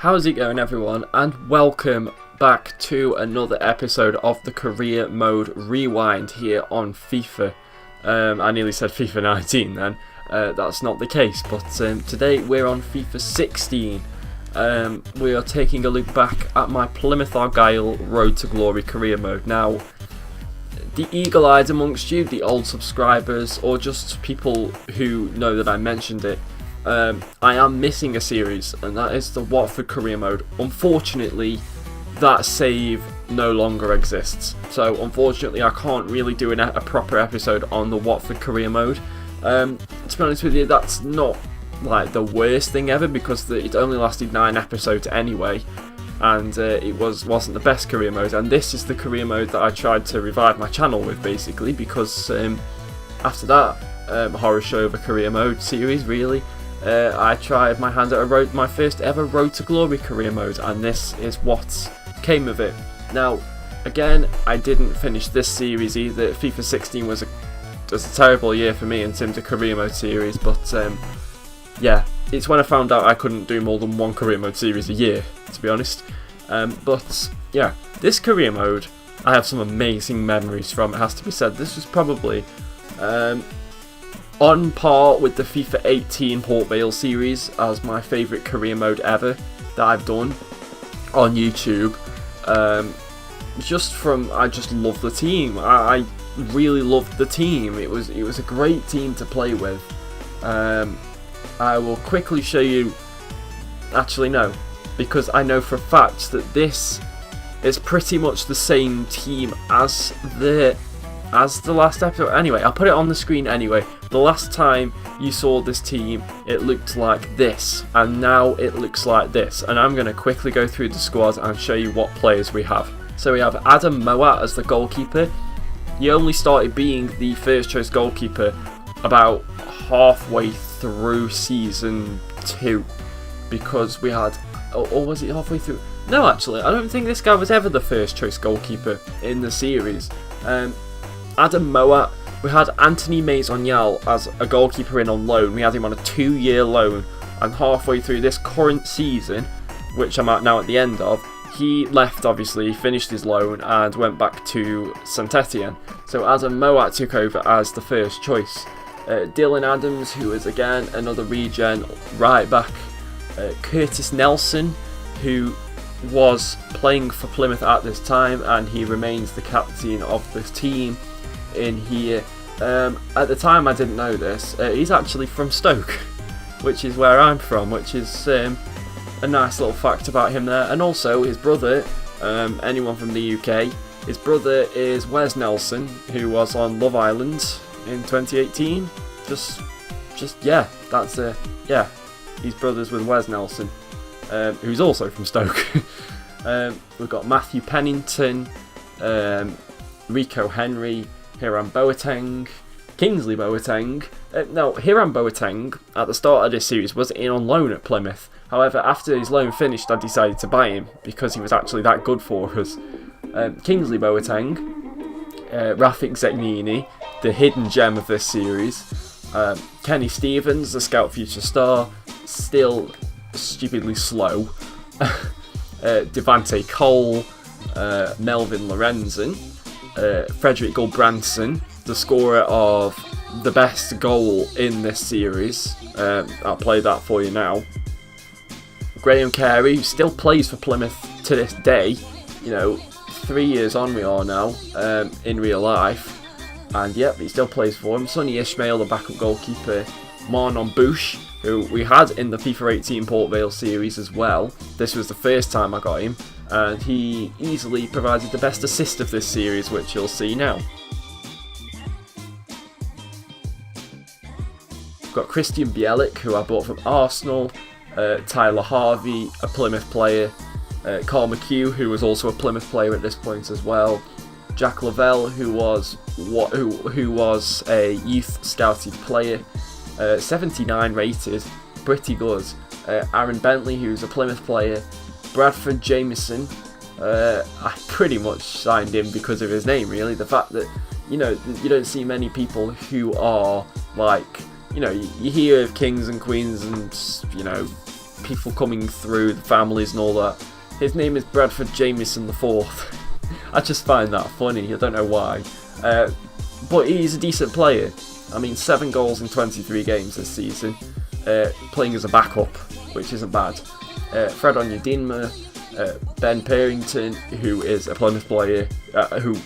How's it going, everyone, and welcome back to another episode of the Career Mode Rewind here on FIFA. I nearly said FIFA 19 then, that's not the case, but today we're on FIFA 16. We are taking a look back at my Plymouth Argyle Road to Glory Career Mode. Now, the eagle-eyed amongst you, the old subscribers, or just people who know that I mentioned it, I am missing a series, and that is the Watford Career Mode. Unfortunately, that save no longer exists, so unfortunately I can't really do a proper episode on the Watford Career Mode. To be honest with you, that's not like the worst thing ever, because it only lasted 9 episodes anyway, and it wasn't the best career mode. And this is the career mode that I tried to revive my channel with, basically, because after that horror show of a career mode series, really, I tried my hand at my first ever Road to Glory career mode, and this is what came of it. Now, again, I didn't finish this series either. FIFA 16 was a terrible year for me in terms of career mode series, but yeah, it's when I found out I couldn't do more than one career mode series a year, to be honest. But yeah, this career mode I have some amazing memories from, it has to be said. This was probably on par with the FIFA 18 Port Vale series as my favourite career mode ever that I've done on YouTube. I just love the team. I really loved the team. It was a great team to play with. I will quickly show you. Actually, no, because I know for a fact that this is pretty much the same team as the last episode. Anyway, I'll put it on the screen anyway. The last time you saw this team, it looked like this, and now it looks like this. And I'm going to quickly go through the squad and show you what players we have. So we have Adam Moat as the goalkeeper. He only started being the first choice goalkeeper about halfway through season 2, because we had, or was it halfway through? No, actually, I don't think this guy was ever the first choice goalkeeper in the series. Adam Moat. We had Anthony Maisonial as a goalkeeper in on loan. We had him on a 2-year loan, and halfway through this current season, which I'm now at the end of, he left, obviously, finished his loan and went back to Saint Etienne. So Adam Moat took over as the first choice. Dylan Adams, who is again another regen right back. Curtis Nelson, who was playing for Plymouth at this time, and he remains the captain of the team in here. At the time I didn't know this, he's actually from Stoke, which is where I'm from, which is a nice little fact about him there. And also his brother, anyone from the UK, his brother is Wes Nelson, who was on Love Island in 2018. Yeah, that's yeah, he's brothers with Wes Nelson, who's also from Stoke. We've got Matthew Pennington, Rico Henry, Hiram Boateng, Kingsley Boateng. No, Hiram Boateng at the start of this series was in on loan at Plymouth. However, after his loan finished, I decided to buy him because he was actually that good for us. Kingsley Boateng, Rafik Zeknini, the hidden gem of this series. Kenny Stevens, the Scout Future Star, still stupidly slow. Devante Cole, Melvin Lorenzen, Frederick Gulbranson, the scorer of the best goal in this series. I'll play that for you now. Graham Carey, who still plays for Plymouth to this day. 3 years on we are now, in real life. And yep, he still plays for him. Sonny Ishmael, the backup goalkeeper. Marnon Bouche, who we had in the FIFA 18 Port Vale series as well. This was the first time I got him, and he easily provided the best assist of this series, which you'll see now. We've got Christian Bielik, who I bought from Arsenal. Tyler Harvey, a Plymouth player. Carl McHugh, who was also a Plymouth player at this point as well. Jack Lavelle, who was a youth scouted player. 79 rated, pretty good. Aaron Bentley, who's a Plymouth player. Bradford Jameson, I pretty much signed him because of his name, really. The fact that, you don't see many people who are like, you hear of kings and queens and, people coming through, the families and all that. His name is Bradford Jamieson IV. I just find that funny, I don't know why. But he's a decent player. I mean, 7 goals in 23 games this season, playing as a backup, which isn't bad. Fred Onyedinma, Ben Purrington, who is a Plymouth player, who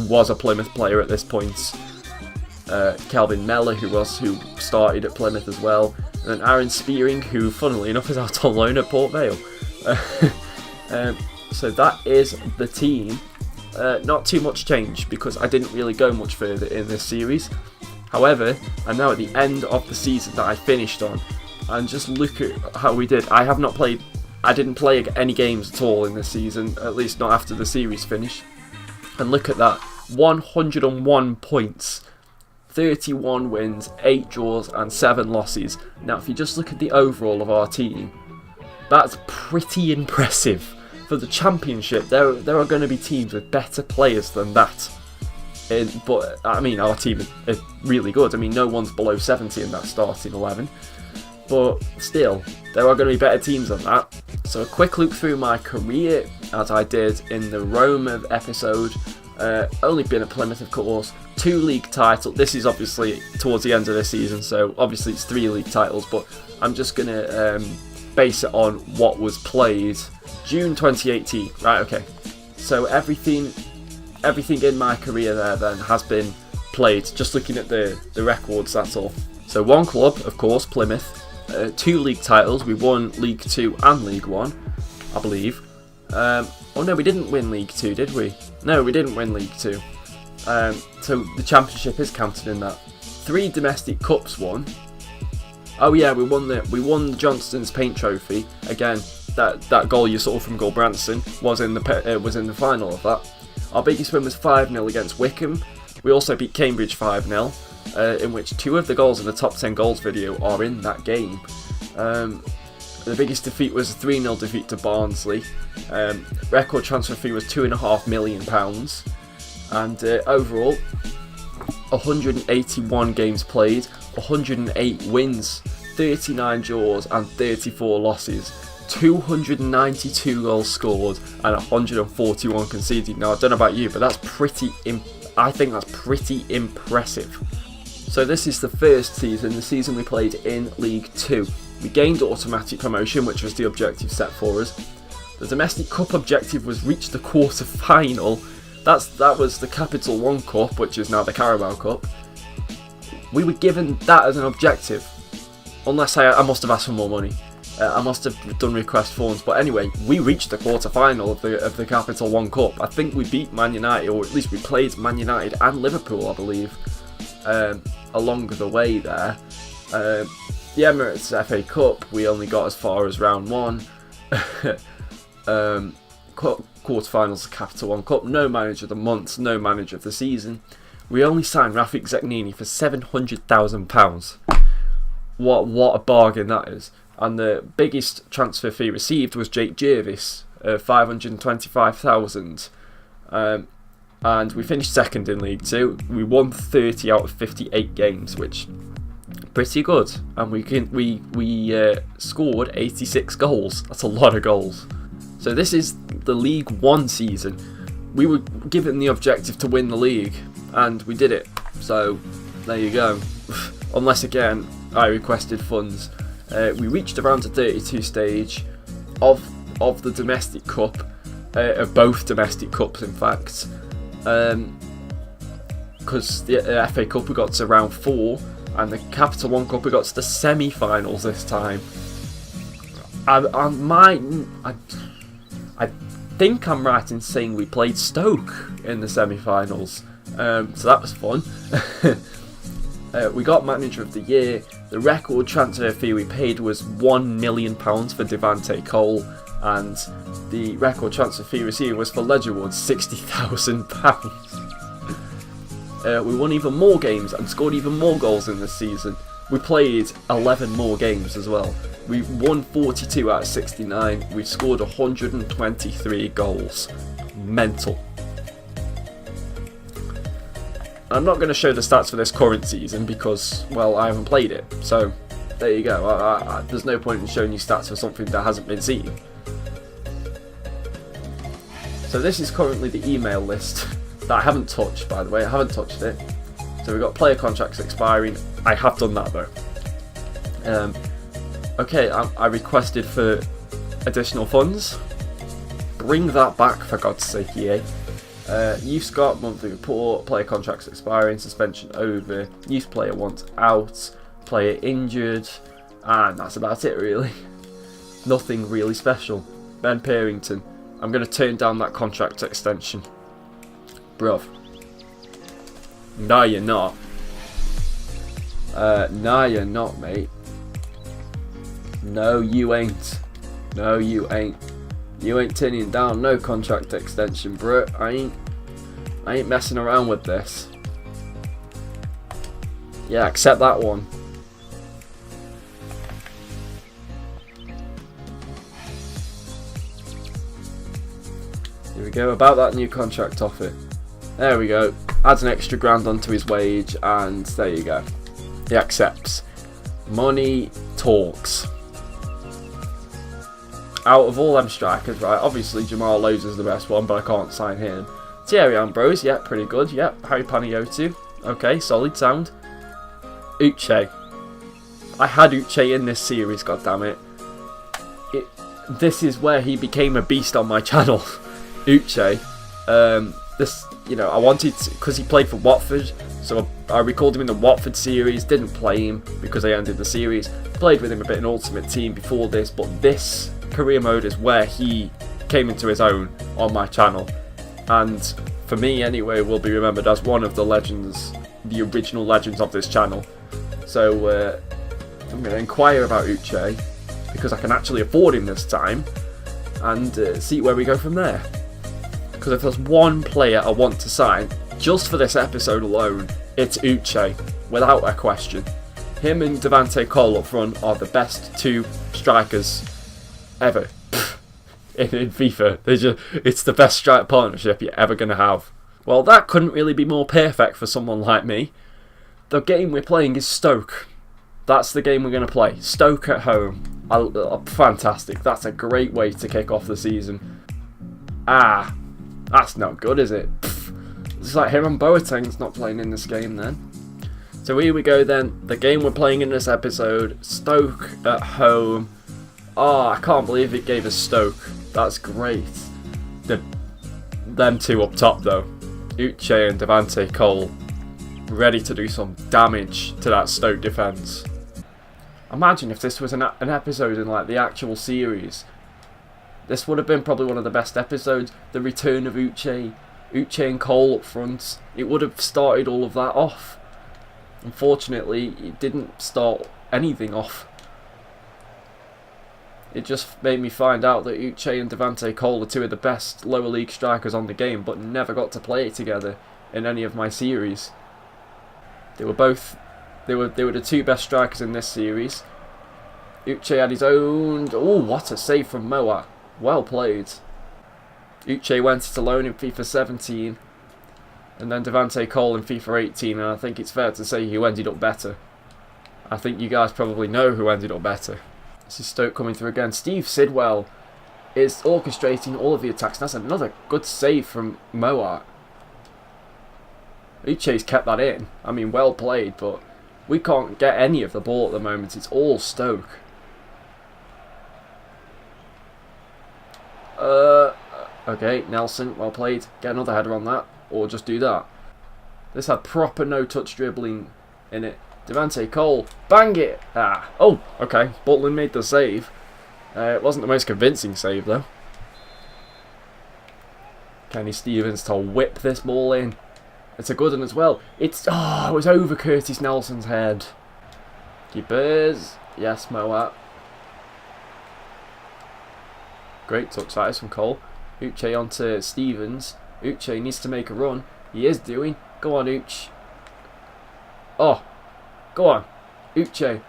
was a Plymouth player at this point. Calvin Mellor, who started at Plymouth as well. And then Aaron Spearing, who, funnily enough, is out on loan at Port Vale. So that is the team. Not too much change, because I didn't really go much further in this series. However, I'm now at the end of the season that I finished on, and just look at how we did. I didn't play any games at all in this season, at least not after the series finished. And look at that, 101 points, 31 wins, 8 draws and 7 losses. Now if you just look at the overall of our team, that's pretty impressive. For the championship, there are going to be teams with better players than that. But I mean, our team is really good. I mean, no one's below 70 in that starting 11. But still, there are going to be better teams than that. So a quick look through my career, as I did in the Roma episode. Only been at Plymouth, of course. 2 league titles. This is obviously towards the end of the season, so obviously it's 3 league titles. But I'm just going to base it on what was played. June 2018. Right, okay. So everything in my career there then has been played. Just looking at the records, that's all. So 1 club, of course, Plymouth. 2 league titles. We won League 2 and League 1, I believe. Oh no, we didn't win League 2, did we? No, we didn't win League 2. So the championship is counted in that. 3 domestic cups won. Oh yeah, we won the Johnston's Paint Trophy. Again, that goal you saw from Gulbranson was in the final of that. Our biggest win was 5-0 against Wickham. We also beat Cambridge 5-0, in which 2 of the goals in the top 10 goals video are in that game. The biggest defeat was a 3-0 defeat to Barnsley. Record transfer fee was £2.5 million. And overall, 181 games played, 108 wins, 39 draws and 34 losses. 292 goals scored and 141 conceded. Now I don't know about you, but that's I think that's pretty impressive. So this is the first season, the season we played in League 2. We gained automatic promotion, which was the objective set for us. The domestic cup objective was reach the quarter final. That was the Capital One Cup, which is now the Carabao Cup. We were given that as an objective, unless I must have asked for more money. I must have done request forms, but anyway, we reached the quarter-final of the Capital One Cup. I think we beat Man United, or at least we played Man United and Liverpool, I believe, along the way there. The Emirates FA Cup, we only got as far as round 1. Quarter-finals of Capital One Cup, no manager of the month, no manager of the season. We only signed Rafik Zeknini for £700,000. What a bargain that is. And the biggest transfer fee received was Jake Jervis, £525,000. And we finished second in League 2. We won 30 out of 58 games, which pretty good. And we scored 86 goals. That's a lot of goals. So this is the League 1 season. We were given the objective to win the league, and we did it. So there you go. Unless again I requested funds. We reached the round of 32 stage of the domestic cup, of both domestic cups in fact, because the FA Cup we got to round 4 and the Capital One Cup we got to the semi-finals this time. I think I'm right in saying we played Stoke in the semi-finals, so that was fun. We got Manager of the Year. The record transfer fee we paid was £1 million for Devante Cole, and the record transfer fee received was for Ledgerwood £60,000. We won even more games and scored even more goals in this season. We played 11 more games as well. We won 42 out of 69. We scored 123 goals. Mental. I'm not going to show the stats for this current season because, well, I haven't played it. So, there you go. There's no point in showing you stats for something that hasn't been seen. So this is currently the email list that I haven't touched, by the way. I haven't touched it. So we've got player contracts expiring. I have done that though. Okay, I requested for additional funds. Bring that back, for God's sake, EA. Youth Scott, monthly report, player contracts expiring, suspension over, youth player wants out, player injured, and that's about it really. Nothing really special. Ben Parrington, I'm going to turn down that contract extension. Bruv. No, you're not. No, you're not, mate. No, you ain't. No, you ain't. You ain't turning down no contract extension, bro. I ain't messing around with this. Yeah, accept that one. Here we go, about that new contract offer. There we go. Adds an extra grand onto his wage, and there you go. He accepts. Money talks. Out of all them strikers, right, obviously JJLozzer's the best one, but I can't sign him. Thierry Ambrose, yeah, pretty good, yeah. Harry Panayiotou, okay, solid sound. Uche. I had Uche in this series, goddammit. This is where he became a beast on my channel. Uche. This, you know, I wanted to, because he played for Watford, so I recalled him in the Watford series, didn't play him because I ended the series. Played with him a bit in Ultimate Team before this, but this career mode is where he came into his own on my channel, and for me anyway will be remembered as one of the legends, the original legends of this channel. So I'm going to inquire about Uche because I can actually afford him this time, and see where we go from there. Because if there's one player I want to sign just for this episode alone, it's Uche, without a question. Him and Devante Cole up front are the best two strikers ever in FIFA. It's the best strike partnership you're ever going to have. Well, that couldn't really be more perfect for someone like me. The game we're playing is Stoke. That's the game we're going to play. Stoke at home. Fantastic. That's a great way to kick off the season. That's not good, is it? It's like Hiram Boateng's not playing in this game then. So here we go then. The game we're playing in this episode. Stoke at home. Oh, I can't believe it gave us Stoke. That's great. Them two up top though. Uche and Devante Cole. Ready to do some damage to that Stoke defence. Imagine if this was an episode in like the actual series. This would have been probably one of the best episodes. The return of Uche and Cole up front. It would have started all of that off. Unfortunately, it didn't start anything off. It just made me find out that Uche and Devante Cole are two of the best lower league strikers on the game, but never got to play together in any of my series. They were the two best strikers in this series. Uche had his own. Oh, what a save from Moa! Well played. Uche went it alone in FIFA 17, and then Devante Cole in FIFA 18, and I think it's fair to say who ended up better. I think you guys probably know who ended up better. This is Stoke coming through again. Steve Sidwell is orchestrating all of the attacks. That's another good save from Moa. Uche's kept that in. I mean, well played, but we can't get any of the ball at the moment. It's all Stoke. Okay, Nelson, well played. Get another header on that, or just do that. This had proper no-touch dribbling in it. Devante Cole, bang it! Oh, okay. Butland made the save. It wasn't the most convincing save, though. Kenny Stevens to whip this ball in. It's a good one as well. It was over Curtis Nelson's head. Keepers. Yes, Moat. Great touch that is from Cole. Uche onto Stevens. Uche needs to make a run. He is doing. Go on, Uche. Oh. Go on. Uche.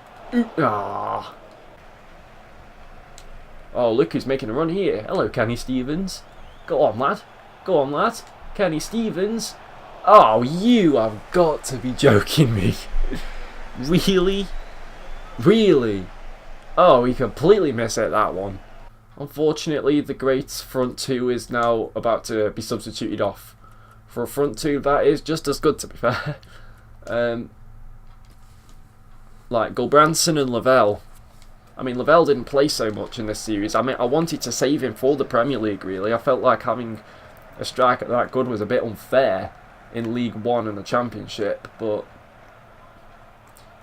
Oh, look who's making a run here. Hello, Kenny Stevens. Go on, lad. Go on, lad. Kenny Stevens. Oh, you have got to be joking me. Really? Really? Oh, we completely miss it, that one. Unfortunately, the great front two is now about to be substituted off for a front two that is just as good, to be fair. Like Gulbranson and Lavelle. I mean, Lavelle didn't play so much in this series. I mean, I wanted to save him for the Premier League, really. I felt like having a striker that good was a bit unfair in League One and the Championship, but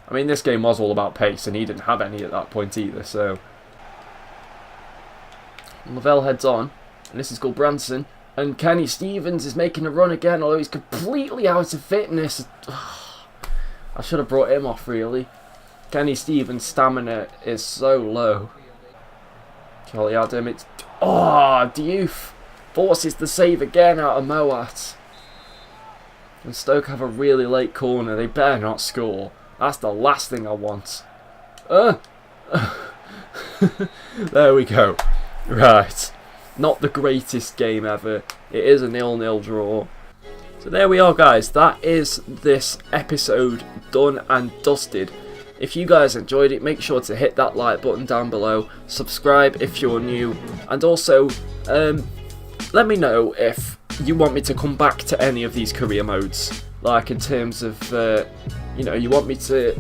I mean, this game was all about pace, and he didn't have any at that point either, so Lavelle heads on, and this is Gulbranson, and Kenny Stevens is making a run again, although he's completely out of fitness. I should have brought him off, really. Kenny Stevens' stamina is so low. Charlie Adam, it's... Oh, Diouf forces the save again out of Moat. And Stoke have a really late corner. They better not score. That's the last thing I want. There we go. Right. Not the greatest game ever. It is a 0-0 draw. So there we are, guys. That is this episode done and dusted. If you guys enjoyed it, make sure to hit that like button down below, subscribe if you're new, and also let me know if you want me to come back to any of these career modes, like in terms of you know, you want me to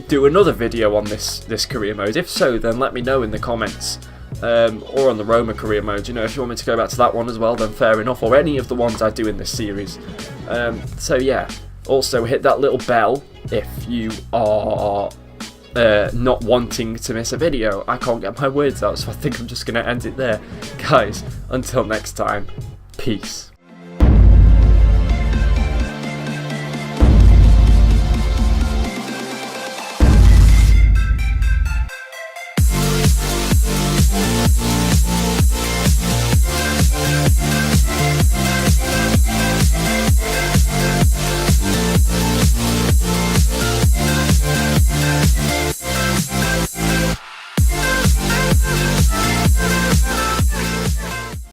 do another video on this career mode. If so, then let me know in the comments, or on the Roma career mode. You know, if you want me to go back to that one as well, then fair enough, or any of the ones I do in this series. So yeah, also hit that little bell if you are not wanting to miss a video. I can't get my words out, so I think I'm just going to end it there. Guys, until next time, peace.